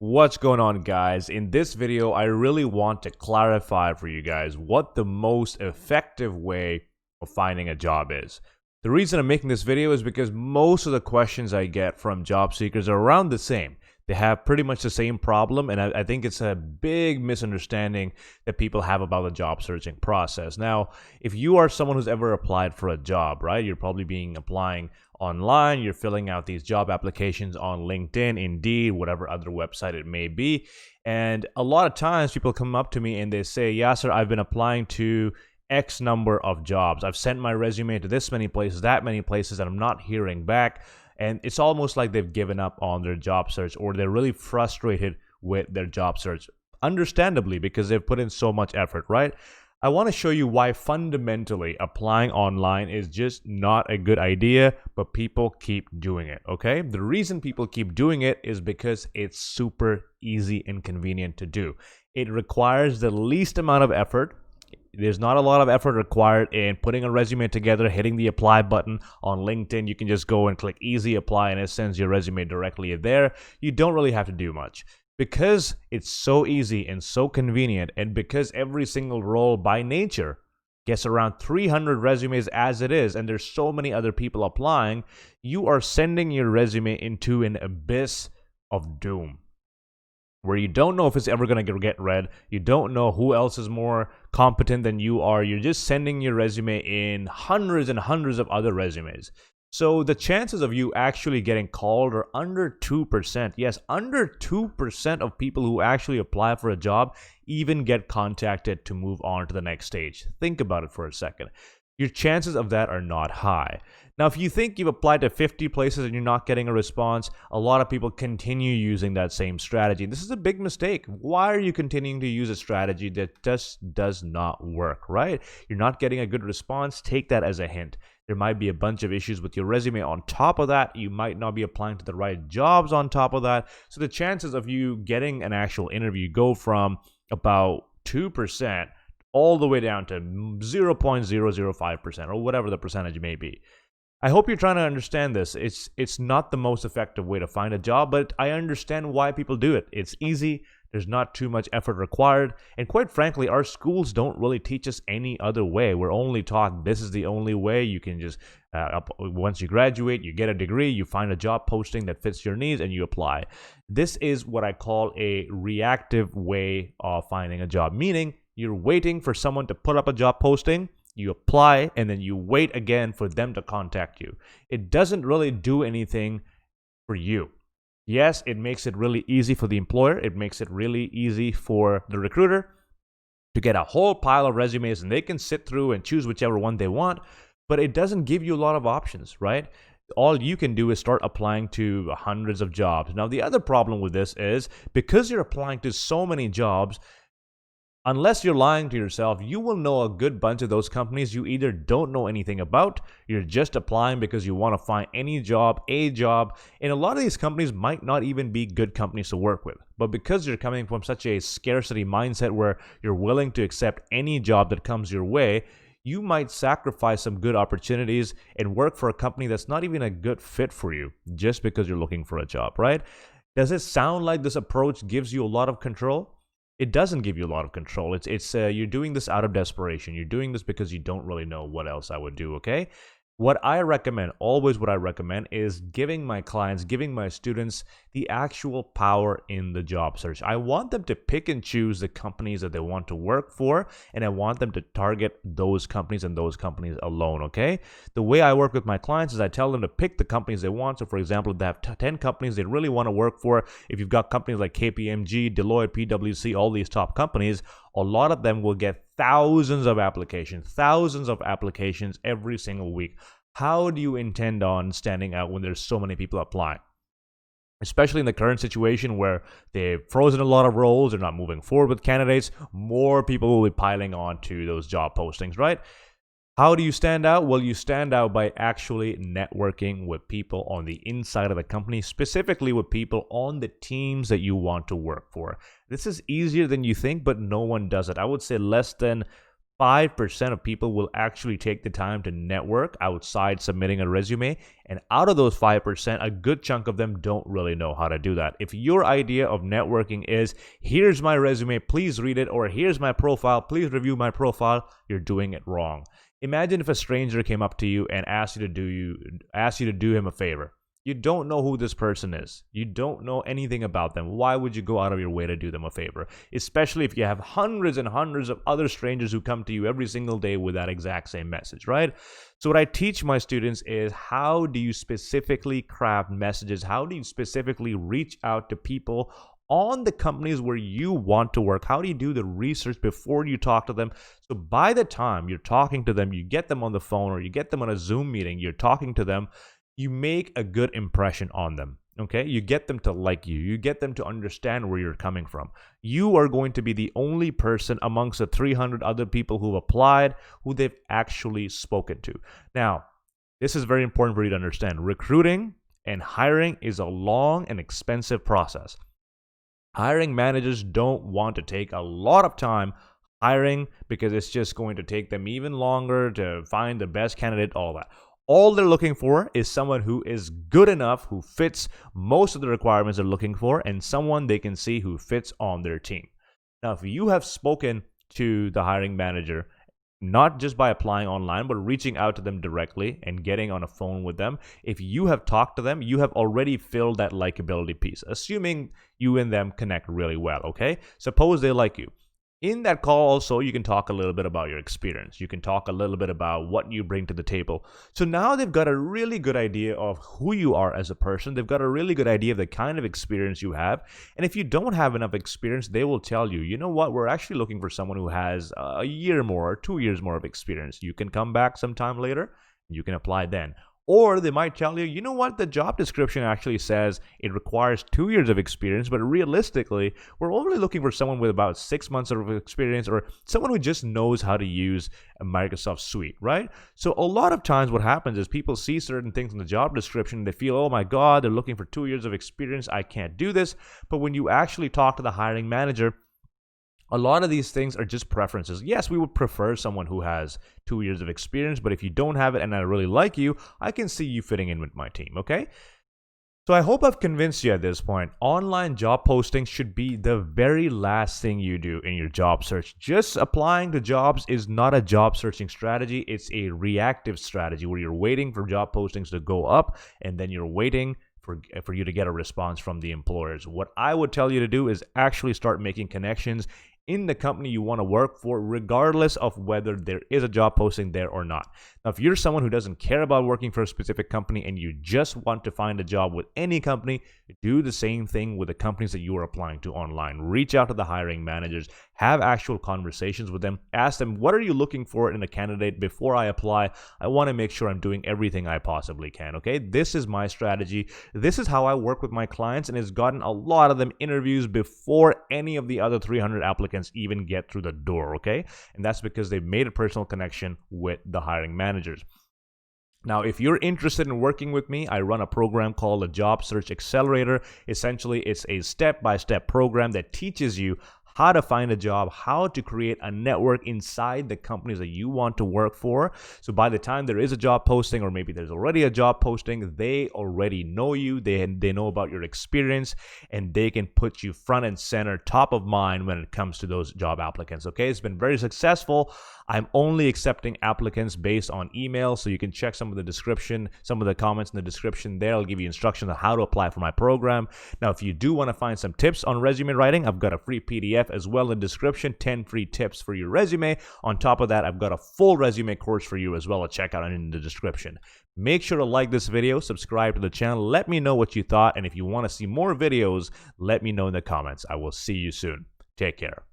What's going on, guys? In this video, I really want to clarify for you guys what the most effective way of finding a job is. The reason I'm making this video is because most of the questions I get from job seekers are around the same. They have pretty much the same problem, and I think it's a big misunderstanding that people have about the job searching process. Now, if you are someone who's ever applied for a job, right, you're probably applying online, you're filling out these job applications on LinkedIn, Indeed, whatever other website it may be. And a lot of times people come up to me and they say, yeah, sir, I've been applying to X number of jobs. I've sent my resume to this many places, that many places, and I'm not hearing back. And it's almost like they've given up on their job search, or they're really frustrated with their job search. Understandably, because they've put in so much effort, right? I want to show you why fundamentally applying online is just not a good idea, but people keep doing it, okay? The reason people keep doing it is because it's super easy and convenient to do. It requires the least amount of effort. There's not a lot of effort required in putting a resume together, hitting the apply button on LinkedIn. You can just go and click easy apply and it sends your resume directly there. You don't really have to do much. Because it's so easy and so convenient, and because every single role by nature gets around 300 resumes as it is, and there's so many other people applying, you are sending your resume into an abyss of doom, where you don't know if it's ever going to get read. You don't know who else is more competent than you are. You're just sending your resume in hundreds and hundreds of other resumes. So the chances of you actually getting called are under 2%. Yes, under 2% of people who actually apply for a job even get contacted to move on to the next stage. Think about it for a second. Your chances of that are not high. Now, if you think you've applied to 50 places and you're not getting a response, a lot of people continue using that same strategy. This is a big mistake. Why are you continuing to use a strategy that just does not work, right? You're not getting a good response. Take that as a hint. There might be a bunch of issues with your resume on top of that. You might not be applying to the right jobs on top of that. So the chances of you getting an actual interview go from about 2% all the way down to 0.005% or whatever the percentage may be. I hope you're trying to understand this. It's not the most effective way to find a job, but I understand why people do it. It's easy. There's not too much effort required. And quite frankly, our schools don't really teach us any other way. We're only taught this is the only way. You can just, once you graduate, you get a degree, you find a job posting that fits your needs, and you apply. This is what I call a reactive way of finding a job, meaning you're waiting for someone to put up a job posting, you apply, and then you wait again for them to contact you. It doesn't really do anything for you. Yes, it makes it really easy for the employer. It makes it really easy for the recruiter to get a whole pile of resumes, and they can sit through and choose whichever one they want, but it doesn't give you a lot of options, right? All you can do is start applying to hundreds of jobs. Now, the other problem with this is because you're applying to so many jobs, unless you're lying to yourself, you will know a good bunch of those companies you either don't know anything about, you're just applying because you want to find any job, a job, and a lot of these companies might not even be good companies to work with. But because you're coming from such a scarcity mindset where you're willing to accept any job that comes your way, you might sacrifice some good opportunities and work for a company that's not even a good fit for you just because you're looking for a job, right? Does it sound like this approach gives you a lot of control? It doesn't give you a lot of control. You're doing this out of desperation. You're doing this because you don't really know what else I would do, okay? What I recommend, always what I recommend, is giving my clients, giving my students the actual power in the job search. I want them to pick and choose the companies that they want to work for, and I want them to target those companies and those companies alone, okay? The way I work with my clients is I tell them to pick the companies they want. So, for example, if they have 10 companies they really want to work for, if you've got companies like KPMG, Deloitte, PwC, all these top companies, a lot of them will get thousands of applications every single week. How do you intend on standing out when there's so many people applying? Especially in the current situation where they've frozen a lot of roles, they're not moving forward with candidates, more people will be piling on to those job postings, right? How do you stand out? Well, you stand out by actually networking with people on the inside of the company, specifically with people on the teams that you want to work for. This is easier than you think, but no one does it. I would say less than 5% of people will actually take the time to network outside submitting a resume. And out of those 5%, a good chunk of them don't really know how to do that. If your idea of networking is, here's my resume, please read it, or here's my profile, please review my profile, you're doing it wrong. Imagine if a stranger came up to you and asked you to do him a favor. You don't know who this person is. You don't know anything about them. Why would you go out of your way to do them a favor? Especially if you have hundreds and hundreds of other strangers who come to you every single day with that exact same message, right? So what I teach my students is, how do you specifically craft messages? How do you specifically reach out to people on the companies where you want to work? How do you do the research before you talk to them? So by the time you're talking to them, you get them on the phone or you get them on a Zoom meeting, you're talking to them, you make a good impression on them, okay? You get them to like you. You get them to understand where you're coming from. You are going to be the only person amongst the 300 other people who've applied who they've actually spoken to. Now, this is very important for you to understand. Recruiting and hiring is a long and expensive process. Hiring managers don't want to take a lot of time hiring because it's just going to take them even longer to find the best candidate, all that. All they're looking for is someone who is good enough, who fits most of the requirements they're looking for, and someone they can see who fits on their team. Now, if you have spoken to the hiring manager, not just by applying online, but reaching out to them directly and getting on a phone with them, if you have talked to them, you have already filled that likability piece, assuming you and them connect really well, okay? Suppose they like you. In that call also, you can talk a little bit about your experience. You can talk a little bit about what you bring to the table. So now they've got a really good idea of who you are as a person. They've got a really good idea of the kind of experience you have. And if you don't have enough experience, they will tell you, you know what, we're actually looking for someone who has a year more or 2 years more of experience. You can come back sometime later. You can apply then. Or they might tell you, you know what, the job description actually says it requires 2 years of experience, but realistically, we're only looking for someone with about 6 months of experience or someone who just knows how to use a Microsoft Suite, right? So a lot of times what happens is people see certain things in the job description and they feel, oh my God, they're looking for 2 years of experience. I can't do this. But when you actually talk to the hiring manager, a lot of these things are just preferences. Yes, we would prefer someone who has 2 years of experience, but if you don't have it and I really like you, I can see you fitting in with my team, okay? So I hope I've convinced you at this point. Online job posting should be the very last thing you do in your job search. Just applying to jobs is not a job searching strategy. It's a reactive strategy where you're waiting for job postings to go up and then you're waiting for you to get a response from the employers. What I would tell you to do is actually start making connections in the company you want to work for, regardless of whether there is a job posting there or not. Now, if you're someone who doesn't care about working for a specific company and you just want to find a job with any company, do the same thing with the companies that you are applying to online. Reach out to the hiring managers, have actual conversations with them, ask them, what are you looking for in a candidate before I apply? I want to make sure I'm doing everything I possibly can, okay? This is my strategy. This is how I work with my clients, and it's gotten a lot of them interviews before any of the other 300 applicants even get through the door, okay? And that's because they've made a personal connection with the hiring managers. Now, if you're interested in working with me, I run a program called the Job Search Accelerator. Essentially, it's a step-by-step program that teaches you how to find a job, how to create a network inside the companies that you want to work for. So by the time there is a job posting, or maybe there's already a job posting, they already know you, they know about your experience, and they can put you front and center, top of mind when it comes to those job applicants, okay? It's been very successful. I'm only accepting applicants based on email, so you can check some of the description, some of the comments in the description there. I'll give you instructions on how to apply for my program. Now, if you do want to find some tips on resume writing, I've got a free PDF as well in the description, 10 free tips for your resume. On top of that, I've got a full resume course for you as well to check out in the description. Make sure to like this video, subscribe to the channel, let me know what you thought, and if you want to see more videos, let me know in the comments. I will see you soon. Take care.